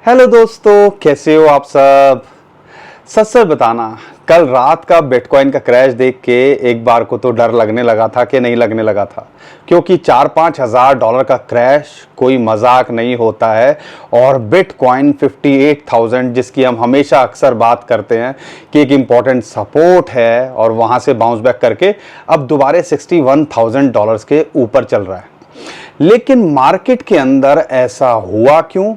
Hello दोस्तों, कैसे हो आप सब। सच सच बताना, कल रात का बिटकॉइन का क्रैश देख के एक बार को तो डर लगने लगा था कि नहीं लगने लगा था, क्योंकि 4-5 हज़ार डॉलर का क्रैश कोई मजाक नहीं होता है। और बिटकॉइन 58,000, जिसकी हम हमेशा अक्सर बात करते हैं कि एक इम्पॉर्टेंट सपोर्ट है, और वहाँ से बाउंस बैक करके अब दोबारा 61,000 डॉलर्स के ऊपर चल रहा है। लेकिन मार्केट के अंदर ऐसा हुआ क्यों,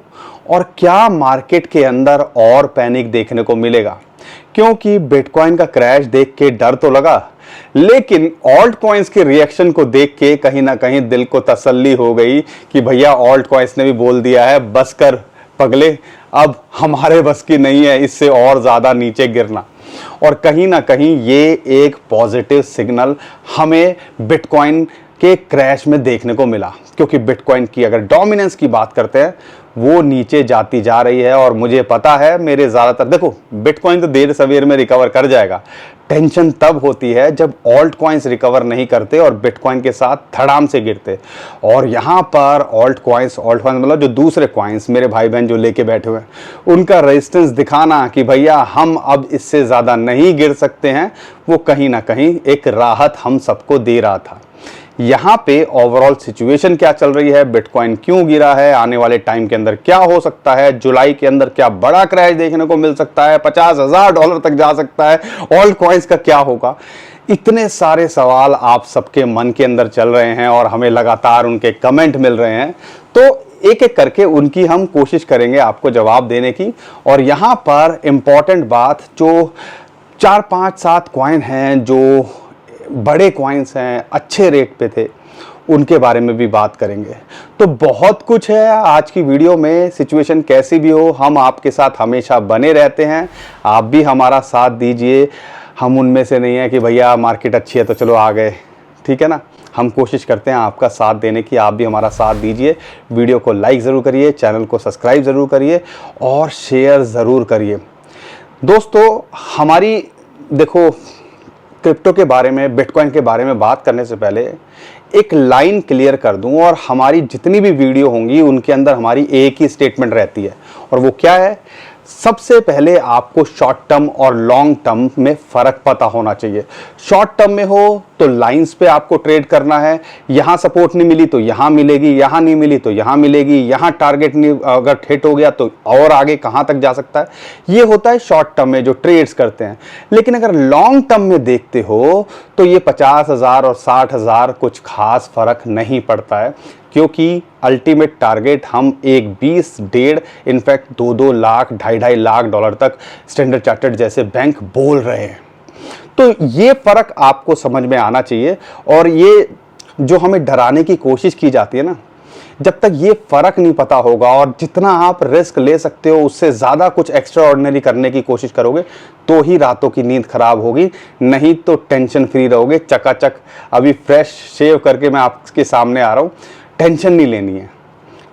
और क्या मार्केट के अंदर और पैनिक देखने को मिलेगा? क्योंकि बिटकॉइन का क्रैश देख के डर तो लगा, लेकिन ऑल्ट कॉइन्स के रिएक्शन को देख के कहीं ना कहीं दिल को तसल्ली हो गई कि भैया ऑल्ट कॉइन्स ने भी बोल दिया है बस कर पगले, अब हमारे बस की नहीं है इससे और ज्यादा नीचे गिरना। और कहीं ना कहीं ये एक पॉजिटिव सिग्नल हमें बिटकॉइन के क्रैश में देखने को मिला, क्योंकि बिटकॉइन की अगर डोमिनेंस की बात करते हैं वो नीचे जाती जा रही है। और मुझे पता है मेरे ज़्यादातर, देखो बिटकॉइन तो देर सवेर में रिकवर कर जाएगा, टेंशन तब होती है जब ऑल्ट कॉइन्स रिकवर नहीं करते और बिटकॉइन के साथ धड़ाम से गिरते। और यहाँ पर ऑल्ट कॉइन्स मतलब जो दूसरे कॉइन्स मेरे भाई बहन जो लेके बैठे हुए हैं, उनका रेजिस्टेंस दिखाना कि भैया हम अब इससे ज़्यादा नहीं गिर सकते हैं, वो कहीं ना कहीं एक राहत हम सबको दे रहा था। यहाँ पे ओवरऑल सिचुएशन क्या चल रही है, बिटकॉइन क्यों गिरा है, आने वाले टाइम के अंदर क्या हो सकता है, जुलाई के अंदर क्या बड़ा क्रैश देखने को मिल सकता है, 50,000 डॉलर तक जा सकता है, ऑल्ट कॉइन्स का क्या होगा, इतने सारे सवाल आप सबके मन के अंदर चल रहे हैं और हमें लगातार उनके कमेंट मिल रहे हैं। तो एक एक करके उनकी हम कोशिश करेंगे आपको जवाब देने की। और यहाँ पर इम्पॉर्टेंट बात, जो 4-5-7 कॉइन हैं जो बड़े कॉइन्स हैं, अच्छे रेट पे थे, उनके बारे में भी बात करेंगे। तो बहुत कुछ है आज की वीडियो में। सिचुएशन कैसी भी हो, हम आपके साथ हमेशा बने रहते हैं, आप भी हमारा साथ दीजिए। हम उनमें से नहीं है कि भैया मार्केट अच्छी है तो चलो आ गए, ठीक है ना। हम कोशिश करते हैं आपका साथ देने की, आप भी हमारा साथ दीजिए। वीडियो को लाइक ज़रूर करिए, चैनल को सब्सक्राइब ज़रूर करिए और शेयर ज़रूर करिए। दोस्तों हमारी, देखो क्रिप्टो के बारे में, बिटकॉइन के बारे में बात करने से पहले एक लाइन क्लियर कर दूं, और हमारी जितनी भी वीडियो होंगी उनके अंदर हमारी एक ही स्टेटमेंट रहती है, और वो क्या है, सबसे पहले आपको शॉर्ट टर्म और लॉन्ग टर्म में फ़र्क पता होना चाहिए। शॉर्ट टर्म में हो तो लाइंस पे आपको ट्रेड करना है, यहाँ सपोर्ट नहीं मिली तो यहाँ मिलेगी, यहाँ नहीं मिली तो यहाँ मिलेगी, यहाँ टारगेट नहीं अगर हिट हो गया तो और आगे कहाँ तक जा सकता है, ये होता है शॉर्ट टर्म में जो ट्रेड्स करते हैं। लेकिन अगर लॉन्ग टर्म में देखते हो तो ये 50,000 और 60,000 कुछ खास फ़र्क नहीं पड़ता है, क्योंकि अल्टीमेट टारगेट हम एक 20-1.5 इनफैक्ट 2-2 लाख, 2.5 लाख डॉलर तक स्टैंडर्ड चार्टर्ड जैसे बैंक बोल रहे हैं। तो ये फ़र्क आपको समझ में आना चाहिए। और ये जो हमें डराने की कोशिश की जाती है ना, जब तक ये फ़र्क नहीं पता होगा और जितना आप रिस्क ले सकते हो उससे ज़्यादा कुछ एक्स्ट्रा ऑर्डिनरी करने की कोशिश करोगे तो ही रातों की नींद खराब होगी, नहीं तो टेंशन फ्री रहोगे। चकाचक अभी फ्रेश शेव करके मैं आपके सामने आ रहा हूँ, टेंशन नहीं लेनी है,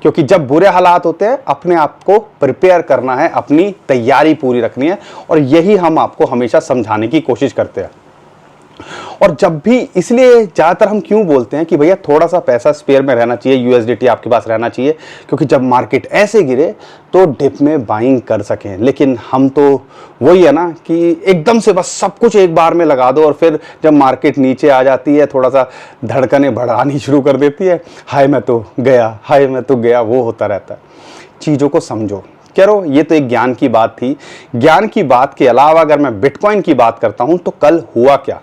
क्योंकि जब बुरे हालात होते हैं अपने आप को प्रिपेयर करना है, अपनी तैयारी पूरी रखनी है, और यही हम आपको हमेशा समझाने की कोशिश करते हैं। और जब भी, इसलिए ज़्यादातर हम क्यों बोलते हैं कि भैया थोड़ा सा पैसा स्पेयर में रहना चाहिए, यूएसडीटी आपके पास रहना चाहिए, क्योंकि जब मार्केट ऐसे गिरे तो डिप में बाइंग कर सकें। लेकिन हम तो वही है ना कि एकदम से बस सब कुछ एक बार में लगा दो, और फिर जब मार्केट नीचे आ जाती है थोड़ा सा धड़कनें बढ़ानी शुरू कर देती है, हाय मैं तो गया, हाय मैं तो गया, वो होता रहता है। चीज़ों को समझो। करो, ये तो एक ज्ञान की बात थी। ज्ञान की बात के अलावा अगर मैं बिटकॉइन की बात करता हूं तो कल हुआ क्या,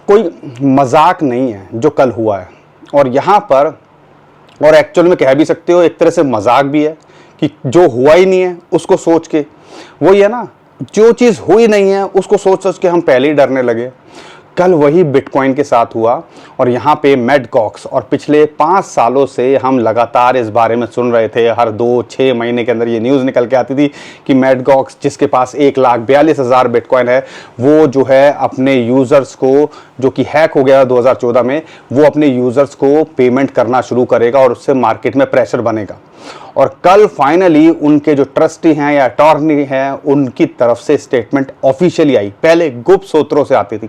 कोई मजाक नहीं है जो कल हुआ है। और यहाँ पर, और एक्चुअल में कह भी सकते हो एक तरह से मजाक भी है कि जो हुआ ही नहीं है उसको सोच के, वही है ना, जो चीज़ हुई नहीं है उसको सोच सोच के हम पहले ही डरने लगे। कल वही बिटकॉइन के साथ हुआ। और यहाँ पे मैट गॉक्स, और पिछले 5 सालों से हम लगातार इस बारे में सुन रहे थे, हर 2-6 महीने के अंदर ये न्यूज़ निकल के आती थी कि मैट गॉक्स जिसके पास 1,42,000 बिटकॉइन है, वो जो है अपने यूज़र्स को, जो कि हैक हो गया 2014 में, वो अपने यूज़र्स को पेमेंट करना शुरू करेगा और उससे मार्केट में प्रेशर बनेगा। और कल फाइनली उनके जो ट्रस्टी हैं या अटॉर्नी हैं उनकी तरफ से स्टेटमेंट ऑफिशियली आई। पहले गुप्त सूत्रों से आती थी,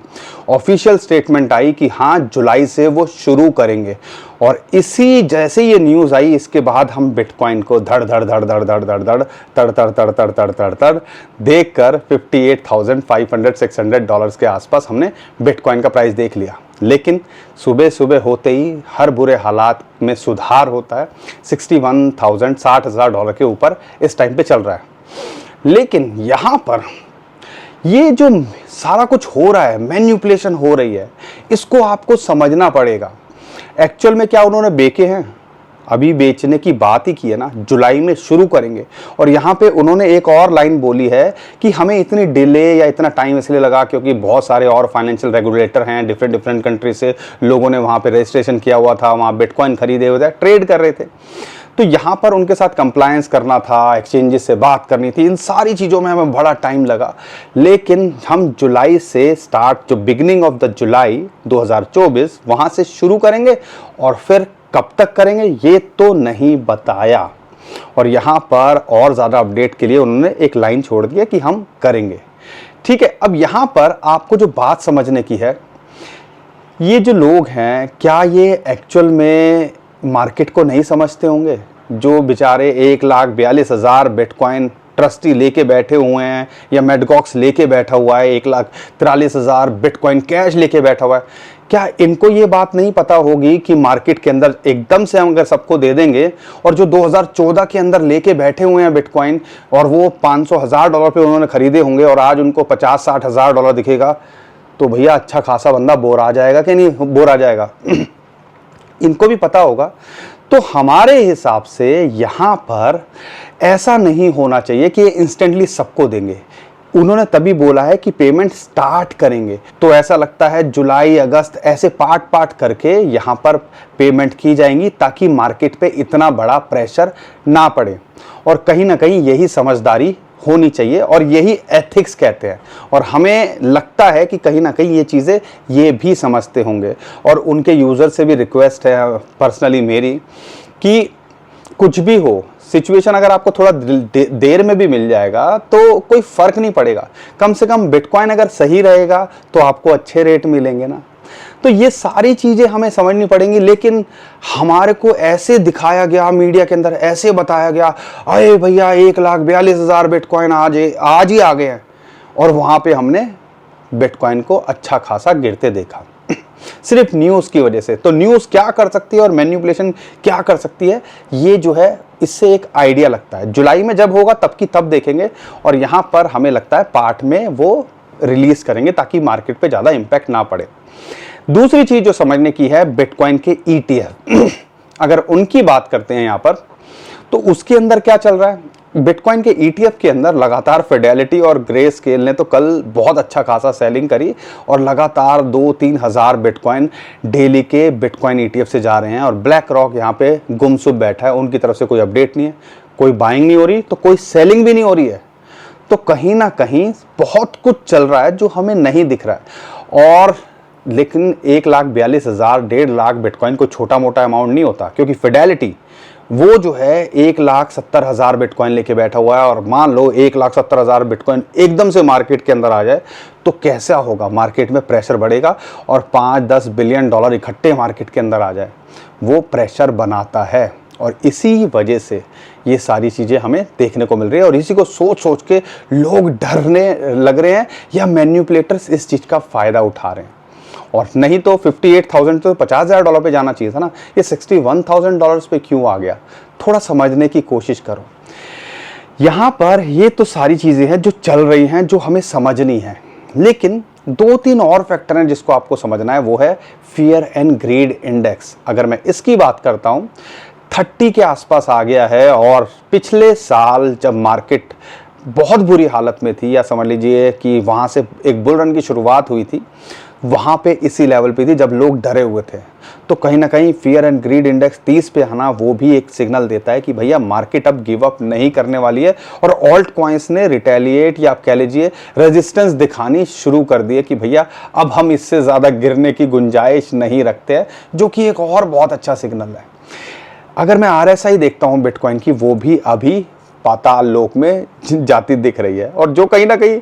ऑफिशियल स्टेटमेंट आई कि हाँ जुलाई से वो शुरू करेंगे। और इसी जैसे ये न्यूज़ आई इसके बाद हम बिटकॉइन को धड़ धड़ धड़ धड़ धड़ धड़ धड़ तड़ तड़ तड़ तड़ तड़ तड़ तड़ देख कर 58,500 $600 के आसपास हमने बिटकॉइन का प्राइस देख लिया। लेकिन सुबह सुबह होते ही हर बुरे हालात में सुधार होता है। 61,000 $60,000 के ऊपर इस टाइम पे चल रहा है। लेकिन यहाँ पर ये जो सारा कुछ हो रहा है, मैनिपुलेशन हो रही है, इसको आपको समझना पड़ेगा। एक्चुअल में क्या उन्होंने बेचे हैं? अभी बेचने की बात ही की है ना, जुलाई में शुरू करेंगे। और यहाँ पे उन्होंने एक और लाइन बोली है कि हमें इतनी डिले या इतना टाइम इसलिए लगा क्योंकि बहुत सारे और फाइनेंशियल रेगुलेटर हैं, डिफरेंट कंट्री से लोगों ने वहाँ पे रजिस्ट्रेशन किया हुआ था, वहाँ बिटकॉइन खरीदे हुए थे, ट्रेड कर रहे थे। तो यहाँ पर उनके साथ कंप्लायंस करना था, एक्सचेंजेस से बात करनी थी, इन सारी चीज़ों में हमें बड़ा टाइम लगा। लेकिन हम जुलाई से स्टार्ट, जो बिगिनिंग ऑफ द जुलाई 2024 वहाँ से शुरू करेंगे और फिर कब तक करेंगे ये तो नहीं बताया। और यहाँ पर और ज़्यादा अपडेट के लिए उन्होंने एक लाइन छोड़ दिया कि हम करेंगे। ठीक है, अब यहाँ पर आपको जो बात समझने की है, ये जो लोग हैं क्या ये एक्चुअल में मार्केट को नहीं समझते होंगे? जो बेचारे 1,42,000 बिटकॉइन ट्रस्टी लेके बैठे हुए हैं या मेडगॉक्स लेके बैठा हुआ है, 1,43,000 बिटकॉइन कैश लेके बैठा हुआ है, क्या इनको ये बात नहीं पता होगी कि मार्केट के अंदर एकदम से हम अगर सबको दे देंगे और जो 2014 के अंदर लेके बैठे हुए हैं बिटकॉइन और वो $500,000 पे उन्होंने खरीदे होंगे और आज उनको $50,000-60,000 दिखेगा, तो भैया अच्छा खासा बंदा बोर आ जाएगा कि नहीं बोर आ जाएगा? इनको भी पता होगा। तो हमारे हिसाब से यहाँ पर ऐसा नहीं होना चाहिए कि ये इंस्टेंटली सबको देंगे। उन्होंने तभी बोला है कि पेमेंट स्टार्ट करेंगे, तो ऐसा लगता है जुलाई अगस्त ऐसे पार्ट पार्ट करके यहाँ पर पेमेंट की जाएंगी ताकि मार्केट पे इतना बड़ा प्रेशर ना पड़े। और कहीं ना कहीं यही समझदारी होनी चाहिए और यही एथिक्स कहते हैं। और हमें लगता है कि कहीं ना कहीं ये चीज़ें ये भी समझते होंगे। और उनके यूज़र से भी रिक्वेस्ट है पर्सनली मेरी कि कुछ भी हो सिचुएशन, अगर आपको थोड़ा देर में भी मिल जाएगा तो कोई फ़र्क नहीं पड़ेगा, कम से कम बिटकॉइन अगर सही रहेगा तो आपको अच्छे रेट मिलेंगे ना। तो ये सारी चीज़ें हमें समझनी पड़ेंगी। लेकिन हमारे को ऐसे दिखाया गया, मीडिया के अंदर ऐसे बताया गया, अरे भैया 1,42,000 बिटकॉइन आज ही आ गए हैं, और वहाँ पे हमने बिटकॉइन को अच्छा खासा गिरते देखा सिर्फ न्यूज़ की वजह से। तो न्यूज़ क्या कर सकती है और मैनिपुलेशन क्या कर सकती है, ये जो है इससे एक आइडिया लगता है। जुलाई में जब होगा तब की तब देखेंगे, और यहाँ पर हमें लगता है पार्ट में वो रिलीज़ करेंगे ताकि मार्केट पे ज़्यादा इम्पैक्ट ना पड़े। दूसरी चीज़ जो समझने की है, बिटकॉइन के ETF अगर उनकी बात करते हैं यहाँ पर, तो उसके अंदर क्या चल रहा है? बिटकॉइन के ETF के अंदर लगातार फिडेलिटी और ग्रे स्केल ने तो कल बहुत अच्छा खासा सेलिंग करी और लगातार 2-3 हज़ार बिटकॉइन डेली के बिटकॉइन ETF से जा रहे हैं। और ब्लैक रॉक यहाँ पे गुमसुम बैठा है, उनकी तरफ से कोई अपडेट नहीं है, कोई बाइंग नहीं हो रही तो कोई सेलिंग भी नहीं हो रही है। तो कहीं ना कहीं बहुत कुछ चल रहा है जो हमें नहीं दिख रहा है। और लेकिन 1,42,000 1.5 लाख बिटकॉइन को छोटा मोटा अमाउंट नहीं होता, क्योंकि फिडेलिटी वो जो है 1,70,000 बिटकॉइन लेके बैठा हुआ है। और मान लो 1,70,000 बिटकॉइन एकदम से मार्केट के अंदर आ जाए तो कैसा होगा? मार्केट में प्रेशर बढ़ेगा और 5-10 बिलियन डॉलर इकट्ठे मार्केट के अंदर आ जाए, वो प्रेशर बनाता है। और इसी वजह से ये सारी चीज़ें हमें देखने को मिल रही है, और इसी को सोच सोच के लोग डरने लग रहे हैं या मैन्युपुलेटर्स इस चीज़ का फ़ायदा उठा रहे हैं। और नहीं तो 58,000 तो $50,000 पे जाना चाहिए था ना, ये $61,000 पे क्यों आ गया? थोड़ा समझने की कोशिश करो। यहाँ पर ये तो सारी चीज़ें हैं जो चल रही हैं, जो हमें समझनी है। लेकिन 2-3 और फैक्टर हैं जिसको आपको समझना है, वो है फियर एंड ग्रीड इंडेक्स। अगर मैं इसकी बात करता हूँ, 30 के आसपास आ गया है। और पिछले साल जब मार्केट बहुत बुरी हालत में थी, या समझ लीजिए कि वहाँ से एक बुल रन की शुरुआत हुई थी, वहाँ पे इसी लेवल पे थी जब लोग डरे हुए थे। तो कहीं ना कहीं फियर एंड ग्रीड इंडेक्स 30 पे आना वो भी एक सिग्नल देता है कि भैया मार्केट अब गिव अप नहीं करने वाली है। और ऑल्ट कॉइन्स ने रिटेलिएट या आप कह लीजिए रेजिस्टेंस दिखानी शुरू कर दी है कि भैया अब हम इससे ज़्यादा गिरने की गुंजाइश नहीं रखते हैं, जो कि एक और बहुत अच्छा सिग्नल है। अगर मैं RSI देखता हूँ बिटकॉइन की, वो भी अभी पाताल लोक में जाती दिख रही है। और जो कहीं ना कहीं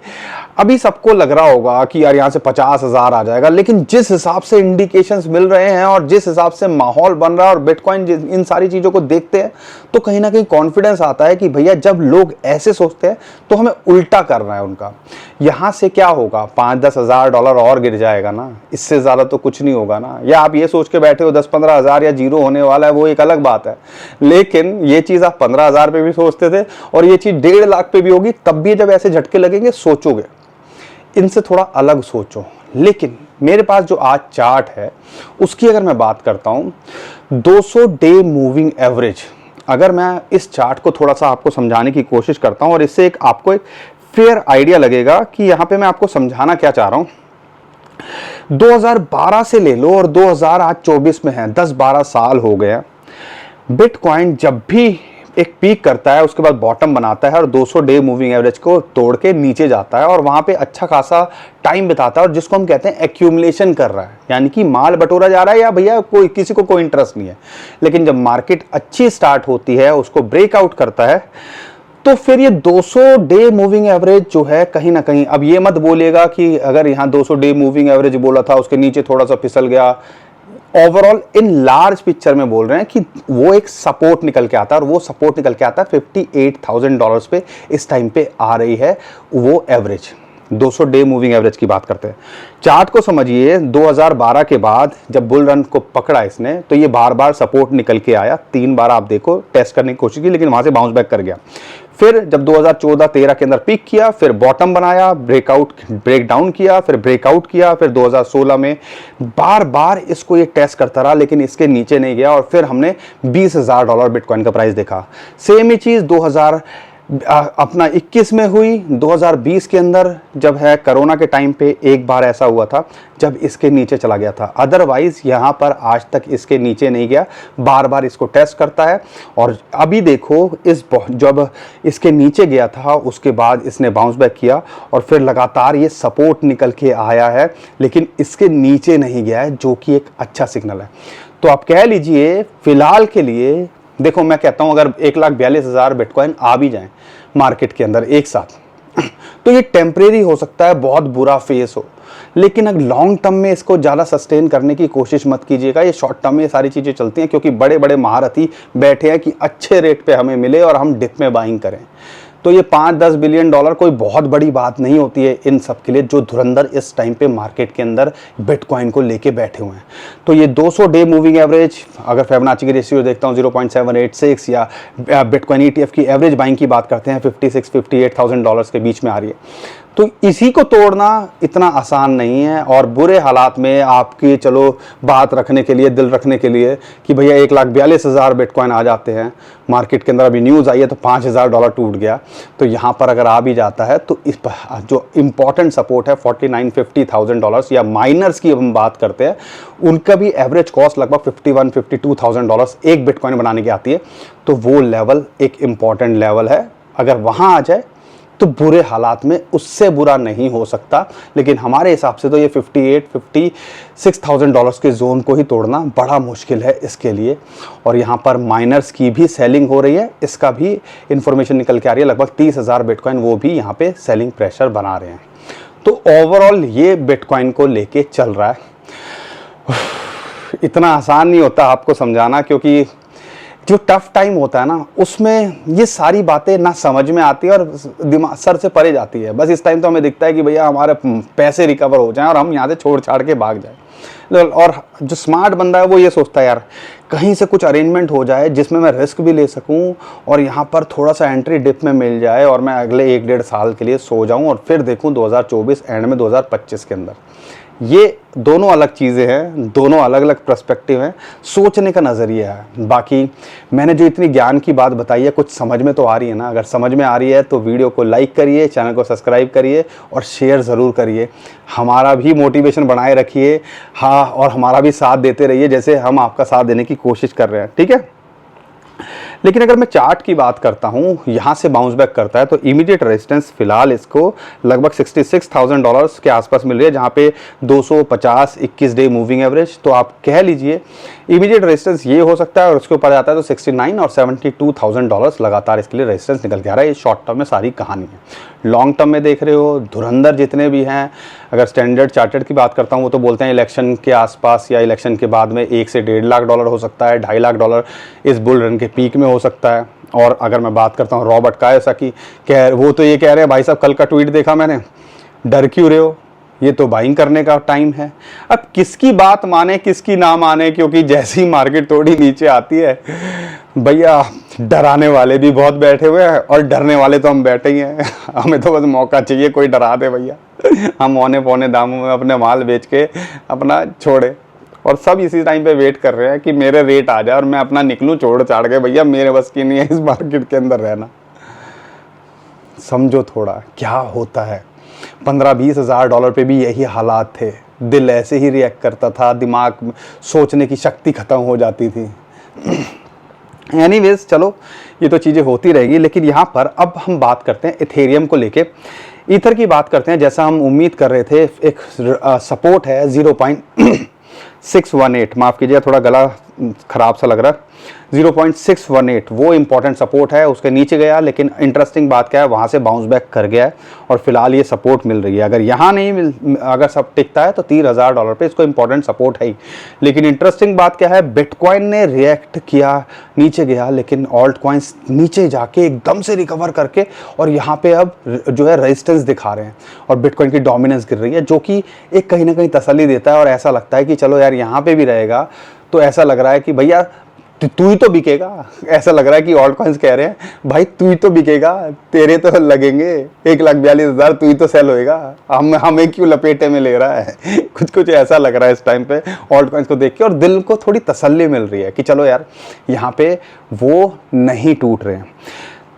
अभी सबको लग रहा होगा कि यार यहाँ से 50,000 आ जाएगा, लेकिन जिस हिसाब से इंडिकेशंस मिल रहे हैं और जिस हिसाब से माहौल बन रहा है और बिटकॉइन इन सारी चीज़ों को देखते हैं तो कहीं ना कहीं कॉन्फिडेंस आता है कि भैया जब लोग ऐसे सोचते हैं तो हमें उल्टा करना है उनका। यहाँ से क्या होगा, 5-10 हज़ार डॉलर और गिर जाएगा ना, इससे ज़्यादा तो कुछ नहीं होगा ना। या आप ये सोच के बैठे हो 10-15 हज़ार या जीरो होने वाला है, वो एक अलग बात है, लेकिन ये चीज़ आप 15,000 पे भी सोचते थे और ये चीज़ 1.5 लाख पे भी होगी तब भी जब ऐसे झटके लगेंगे सोचोगे। इनसे थोड़ा अलग सोचो। लेकिन मेरे पास जो आज चार्ट है उसकी अगर मैं बात करता हूँ, 200 डे मूविंग एवरेज, अगर मैं इस चार्ट को थोड़ा सा आपको समझाने की कोशिश करता हूँ और इससे आपको एक फेयर आइडिया लगेगा कि यहाँ पे मैं आपको समझाना क्या चाह रहा हूँ। 2012 से ले लो और 2024 में है, 10-12 साल हो गए। बिटकॉइन जब भी एक पीक करता है उसके बाद बॉटम बनाता है और 200 डे मूविंग एवरेज को तोड़ के नीचे जाता है और वहां पे अच्छा खासा टाइम बिताता है और जिसको हम कहते हैं एक्यूमुलेशन कर रहा है, यानी कि माल बटोरा जा रहा है या भैया कोई किसी को कोई इंटरेस्ट नहीं है। लेकिन जब मार्केट अच्छी स्टार्ट होती है, उसको ब्रेकआउट करता है, तो फिर ये 200 डे मूविंग एवरेज जो है कहीं ना कहीं, अब ये मत बोलिएगा कि अगर यहाँ 200 डे मूविंग एवरेज बोला था उसके नीचे थोड़ा सा फिसल गया, ओवरऑल इन लार्ज पिक्चर में बोल रहे हैं कि वो एक सपोर्ट निकल के आता है और वो सपोर्ट निकल के आता है $58,000 पे इस टाइम पे आ रही है वो एवरेज। 200 डे मूविंग एवरेज की बात करते हैं। चार्ट को समझिए, 2012 के बाद जब बुल रन को पकड़ा इसने तो ये बार बार सपोर्ट निकल के आया, 3 बार आप देखो टेस्ट करने की कोशिश की, लेकिन वहां से बाउंस बैक कर गया। फिर जब 2014-13 के अंदर पीक किया, फिर बॉटम बनाया, ब्रेक डाउन किया, फिर ब्रेकआउट किया, फिर 2016 में बार बार इसको ये टेस्ट करता रहा लेकिन इसके नीचे नहीं गया और फिर हमने $20,000 बिटकॉइन का प्राइस देखा। सेम ही चीज 2021 में हुई, 2020 के अंदर जब है कोरोना के टाइम पे एक बार ऐसा हुआ था जब इसके नीचे चला गया था, अदरवाइज यहाँ पर आज तक इसके नीचे नहीं गया, बार बार इसको टेस्ट करता है। और अभी देखो जब इसके नीचे गया था उसके बाद इसने बाउंस बैक किया और फिर लगातार ये सपोर्ट निकल के आया है लेकिन इसके नीचे नहीं गया है, जो कि एक अच्छा सिग्नल है। तो आप कह लीजिए फिलहाल के लिए, देखो मैं कहता हूं अगर 1,42,000 बिटकॉइन आ भी जाएं मार्केट के अंदर एक साथ तो ये टेम्परेरी हो सकता है, बहुत बुरा फेस हो, लेकिन अगर लॉन्ग टर्म में इसको ज़्यादा सस्टेन करने की कोशिश मत कीजिएगा। ये शॉर्ट टर्म में सारी चीज़ें चलती हैं क्योंकि बड़े बड़े महारथी बैठे हैं कि अच्छे रेट पे हमें मिले और हम डिप में बाइंग करें। तो ये $5-10 बिलियन कोई बहुत बड़ी बात नहीं होती है इन सब के लिए जो धुरंधर इस टाइम पे मार्केट के अंदर बिटकॉइन को लेके बैठे हुए हैं। तो ये 200 डे मूविंग एवरेज, अगर फिबोनाची की रेशियो देखता हूँ 0.786 या बिटकॉइन ETF की एवरेज बाइंग की बात करते हैं $56,000-58,000 के बीच में आ रही है, तो इसी को तोड़ना इतना आसान नहीं है। और बुरे हालात में आपकी चलो बात रखने के लिए, दिल रखने के लिए कि भैया 1,42,000 बिटकॉइन आ जाते हैं मार्केट के अंदर, अभी न्यूज़ आई है तो $5,000 टूट गया, तो यहाँ पर अगर आ भी जाता है तो इस जो इम्पॉर्टेंट सपोर्ट है $49,000-50,000 या माइनर्स की हम बात करते हैं उनका भी एवरेज कॉस्ट लगभग $51,000-52,000 एक बिटकॉइन बनाने की आती है, तो वो लेवल एक इम्पॉर्टेंट लेवल है। अगर वहाँ आ जाए तो बुरे हालात में उससे बुरा नहीं हो सकता, लेकिन हमारे हिसाब से तो ये $58,000-56,000 के जोन को ही तोड़ना बड़ा मुश्किल है इसके लिए। और यहाँ पर माइनर्स की भी सेलिंग हो रही है, इसका भी इंफॉर्मेशन निकल के आ रही है, लगभग 30,000 बिटकॉइन वो भी यहाँ पे सेलिंग प्रेशर बना रहे हैं। तो ओवरऑल ये बिटकॉइन को लेके चल रहा है। इतना आसान नहीं होता आपको समझाना, क्योंकि जो टफ टाइम होता है ना उसमें ये सारी बातें ना समझ में आती है और दिमाग सर से परे जाती है। बस इस टाइम तो हमें दिखता है कि भैया हमारे पैसे रिकवर हो जाएं और हम यहाँ से छोड़ छाड़ के भाग जाएं। और जो स्मार्ट बंदा है वो ये सोचता है यार कहीं से कुछ अरेंजमेंट हो जाए जिसमें मैं रिस्क भी ले सकूं और यहाँ पर थोड़ा सा एंट्री डिप में मिल जाए और मैं अगले 1-1.5 साल के लिए सो जाऊं और फिर देखूं 2024 एंड में 2025 के अंदर। ये दोनों अलग चीज़ें हैं, दोनों अलग अलग पर्सपेक्टिव हैं, सोचने का नज़रिया है। बाकी मैंने जो इतनी ज्ञान की बात बताई है कुछ समझ में तो आ रही है ना? अगर समझ में आ रही है तो वीडियो को लाइक करिए, चैनल को सब्सक्राइब करिए और शेयर ज़रूर करिए। हमारा भी मोटिवेशन बनाए रखिए, हाँ, और हमारा भी साथ देते रहिए जैसे हम आपका साथ देने की कोशिश कर रहे हैं, ठीक है। लेकिन अगर मैं चार्ट की बात करता हूँ, यहाँ से बाउंस बैक करता है तो इमीडिएट रेजिस्टेंस फिलहाल इसको लगभग $66,000 के आसपास मिल रही है, जहाँ पे 250 21 डे मूविंग एवरेज। तो आप कह लीजिए इमीडिएट रेजिस्टेंस ये हो सकता है, और उसके ऊपर जाता है तो 69 और $72,000 लगातार इसके लिए रेजिस्टेंस निकल के आ रहा है। ये शॉर्ट टर्म में सारी कहानी है। लॉन्ग टर्म में देख रहे हो धुरंधर जितने भी हैं, अगर स्टैंडर्ड चार्टर्ड की बात करता हूँ वो तो बोलते हैं इलेक्शन के आसपास या इलेक्शन के बाद में $1 से $1.5 लाख हो सकता है, $2.5 लाख इस बुल रन के पीक में हो सकता है। और अगर मैं बात करता हूँ रॉबर्ट का, ऐसा कि वो तो ये कह रहे हैं भाई साहब कल का ट्वीट देखा मैंने, डर क्यों रहे हो, ये तो बाइंग करने का टाइम है। अब किसकी बात माने किसकी ना माने, क्योंकि जैसी मार्केट थोड़ी नीचे आती है भैया डराने वाले भी बहुत बैठे हुए हैं और डरने वाले तो हम बैठे ही हैं। हमें तो बस मौका चाहिए, कोई डरा दे भैया, हम औने पौने दामों में अपने माल बेच के अपना छोड़े। और सब इसी टाइम पे वेट कर रहे हैं कि मेरे रेट आ जाए और मैं अपना निकलूं छोड़ छाड़ के। भैया मेरे बस की नहीं है इस मार्केट के अंदर रहना। समझो थोड़ा क्या होता है। $15-20 हज़ार पे भी यही हालात थे, दिल ऐसे ही रिएक्ट करता था, दिमाग सोचने की शक्ति खत्म हो जाती थी। एनीवेज चलो ये तो चीज़ें होती रहेगी, लेकिन यहाँ पर अब हम बात करते हैं इथेरियम को लेके। ईथर की बात करते हैं, जैसा हम उम्मीद कर रहे थे एक सपोर्ट है 0.618, माफ़ कीजिए थोड़ा गला ख़राब सा लग रहा है, 0.618 वो इंपॉर्टेंट सपोर्ट है, उसके नीचे गया। लेकिन इंटरेस्टिंग बात क्या है, वहाँ से बाउंस बैक कर गया है और फिलहाल ये सपोर्ट मिल रही है। अगर यहाँ नहीं अगर सब टिकता है तो $30,000 पे इसको इंपॉर्टेंट सपोर्ट है ही। लेकिन इंटरेस्टिंग बात क्या है, बिटकॉइन ने रिएक्ट किया, नीचे गया, लेकिन ऑल्ट कॉइन्स नीचे जाके एकदम से रिकवर करके और यहाँ पे अब जो है रेजिस्टेंस दिखा रहे हैं और बिटकॉइन की डोमिनेंस गिर रही है, जो कि एक कहीं ना कहीं तसल्ली देता है। और ऐसा लगता है कि चलो यार यहाँ पे भी रहेगा तो ऐसा लग रहा है कि भैया तू ही तो बिकेगा। ऐसा लग रहा है कि ऑल्ट कॉइन्स कह रहे हैं भाई तू ही तो बिकेगा, तेरे तो लगेंगे 1,42,000, तू ही तो सेल होएगा, हमें क्यों लपेटे में ले रहा है। कुछ ऐसा लग रहा है इस टाइम पे ऑल्ट कॉइन्स को देख के, और दिल को थोड़ी तसल्ली मिल रही है कि चलो यार यहाँ पे वो नहीं टूट रहे हैं।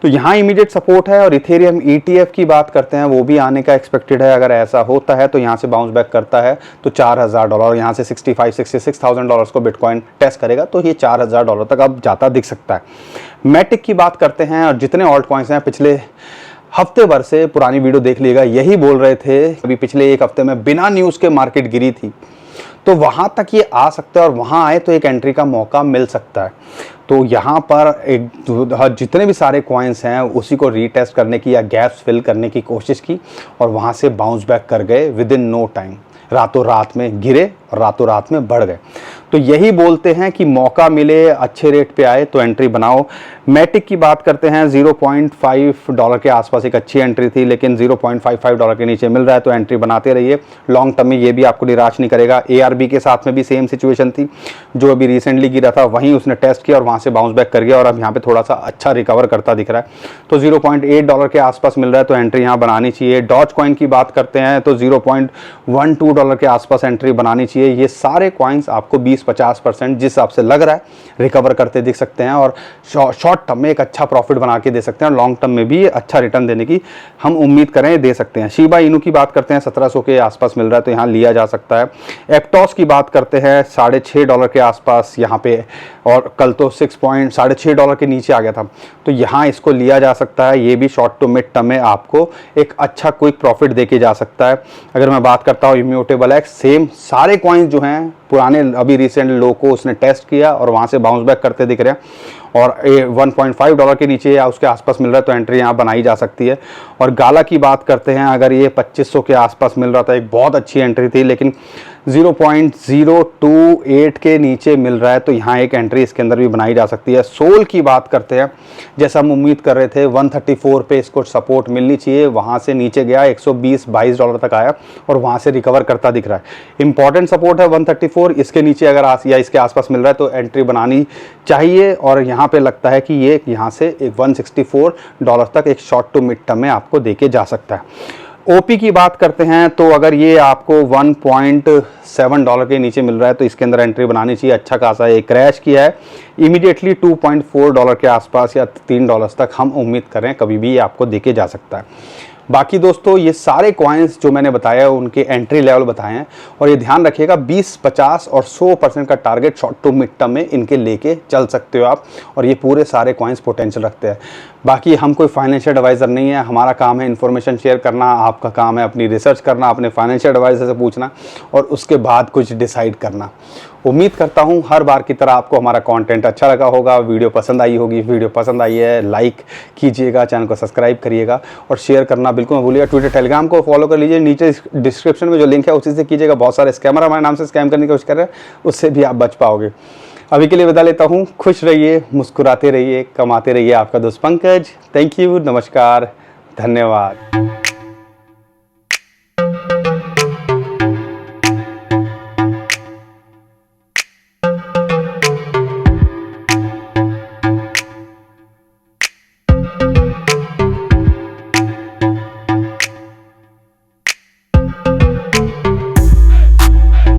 तो यहाँ इमीडिएट सपोर्ट है। और इथेरियम ETF की बात करते हैं, वो भी आने का एक्सपेक्टेड है। अगर ऐसा होता है तो यहाँ से बाउंस बैक करता है तो $4,000, यहाँ से $65,000-66,000 को बिटकॉइन टेस्ट करेगा तो ये $4,000 तक अब जाता दिख सकता है। मैटिक की बात करते हैं, और जितने ऑल्ट कॉइन्स हैं पिछले हफ्ते भर से पुरानी वीडियो देख लीजिएगा, यही बोल रहे थे अभी पिछले एक हफ्ते में बिना न्यूज़ के मार्केट गिरी थी, तो वहाँ तक ये आ सकता है और वहाँ आए तो एक एंट्री का मौका मिल सकता है। तो यहाँ पर एक जितने भी सारे कॉइन्स हैं उसी को रीटेस्ट करने की या गैप्स फिल करने की कोशिश की और वहाँ से बाउंस बैक कर गए विद इन नो टाइम। रातों रात में गिरे और रातों रात में बढ़ गए। तो यही बोलते हैं कि मौका मिले अच्छे रेट पे आए तो एंट्री बनाओ। मैटिक की बात करते हैं, $0.5 के आसपास एक अच्छी एंट्री थी, लेकिन $0.55 के नीचे मिल रहा है तो एंट्री बनाते रहिए। लॉन्ग टर्म में ये भी आपको निराश नहीं करेगा। ARB के साथ में भी सेम सिचुएशन थी, जो अभी रिसेंटली गिरा था वहीं उसने टेस्ट किया और वहाँ से बाउंस बैक कर गया और अब यहाँ पे थोड़ा सा अच्छा रिकवर करता दिख रहा है। तो $0.8 के आसपास मिल रहा है तो एंट्री यहाँ बनानी चाहिए। डॉज कॉइन की बात करते हैं तो $0.12 के आसपास एंट्री बनानी चाहिए। ये सारे कॉइन्स आपको 20-50% जिस हिसाब से लग रहा है रिकवर करते दिख सकते हैं और शॉर्ट टर्म में एक अच्छा प्रॉफिट बना के दे सकते हैं और लॉन्ग टर्म में भी अच्छा रिटर्न देने की हम उम्मीद करें दे सकते हैं। शिबा इनू की बात करते हैं, 1700 के आसपास मिल रहा है तो यहाँ लिया जा सकता है। एप्टॉस की बात करते हैं, $6.5 के आसपास यहाँ पे, और कल तो $6.5 के नीचे आ गया था तो यहाँ इसको लिया जा सकता है। ये भी शॉर्ट टू मिड टर्म में आपको एक अच्छा क्विक प्रॉफिट देके जा सकता है। अगर मैं बात करता हूँ इम्यूटेबल एक्स, सेम सारे कॉइन्स जो हैं पुराने अभी रिसेंट लो को उसने टेस्ट किया और वहाँ से बाउंस बैक करते दिख रहे हैं और $1.5 के नीचे या उसके आसपास मिल रहा है तो एंट्री यहाँ बनाई जा सकती है। और गाला की बात करते हैं, अगर ये 2500 के आसपास मिल रहा था एक बहुत अच्छी एंट्री थी, लेकिन 0.028 के नीचे मिल रहा है तो यहाँ एक एंट्री इसके अंदर भी बनाई जा सकती है। सोल की बात करते हैं, जैसा हम उम्मीद कर रहे थे 134 पे इसको सपोर्ट मिलनी चाहिए, वहाँ से नीचे गया $120-22 तक आया और वहाँ से रिकवर करता दिख रहा है। इंपॉर्टेंट सपोर्ट है 134, इसके नीचे अगर या इसके आसपास मिल रहा है तो एंट्री बनानी चाहिए और यहाँ पे लगता है कि ये यहाँ से एक $164 तक एक शॉर्ट टू मिड टर्म में आपको देके जा सकता है। ओपी की बात करते हैं तो अगर ये आपको $1.7 के नीचे मिल रहा है तो इसके अंदर एंट्री बनानी चाहिए। अच्छा खासा ये क्रैश किया है इमीडिएटली $2.4 के आसपास या $3 तक हम उम्मीद करें कभी भी ये आपको देके जा सकता है। बाकी दोस्तों ये सारे कॉइन्स जो मैंने बताया उनके एंट्री लेवल बताए हैं, और ये ध्यान रखिएगा 20, 50 और 100% का target short to mid term में इनके लेके चल सकते हो आप, और ये पूरे सारे कॉइन्स पोटेंशियल रखते हैं। बाकी हम कोई फाइनेंशियल एडवाइज़र नहीं है, हमारा काम है इन्फॉर्मेशन शेयर करना, आपका काम है अपनी रिसर्च करना, अपने फाइनेंशियल एडवाइज़र से पूछना और उसके बाद कुछ डिसाइड करना। उम्मीद करता हूँ हर बार की तरह आपको हमारा कंटेंट अच्छा लगा होगा, वीडियो पसंद आई होगी। वीडियो पसंद आई है लाइक कीजिएगा, चैनल को सब्सक्राइब करिएगा और शेयर करना बिल्कुल मत भूलिएगा। ट्विटर टेलीग्राम को फॉलो कर लीजिए, नीचे डिस्क्रिप्शन में जो लिंक है उसी से कीजिएगा। बहुत सारे स्कैमर हमारे नाम से स्कैम करने की कोशिश कर रहे हैं, उससे भी आप बच पाओगे। अभी के लिए विदा लेता हूँ। खुश रहिए, मुस्कुराते रहिए, कमाते रहिए। आपका दोस्त पंकज। थैंक यू, नमस्कार, धन्यवाद।